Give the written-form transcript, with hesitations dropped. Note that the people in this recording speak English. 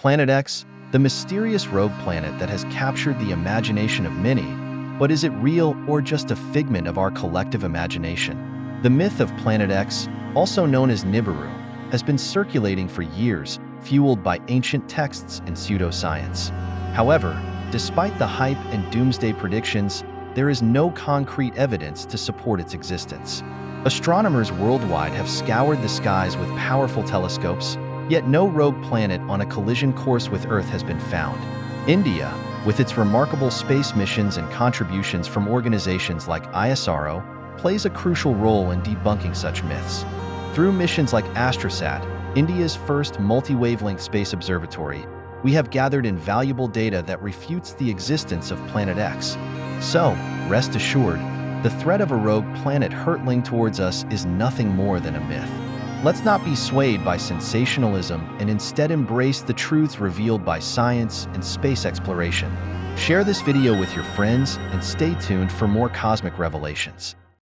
Planet X, the mysterious rogue planet that has captured the imagination of many, but is it real or just a figment of our collective imagination? The myth of Planet X, also known as Nibiru, has been circulating for years, fueled by ancient texts and pseudoscience. However, despite the hype and doomsday predictions, there is no concrete evidence to support its existence. Astronomers worldwide have scoured the skies with powerful telescopes, yet no rogue planet on a collision course with Earth has been found. India, with its remarkable space missions and contributions from organizations like ISRO, plays a crucial role in debunking such myths. Through missions like AstroSat, India's first multi-wavelength space observatory, we have gathered invaluable data that refutes the existence of Planet X. So, rest assured, the threat of a rogue planet hurtling towards us is nothing more than a myth. Let's not be swayed by sensationalism and instead embrace the truths revealed by science and space exploration. Share this video with your friends and stay tuned for more cosmic revelations.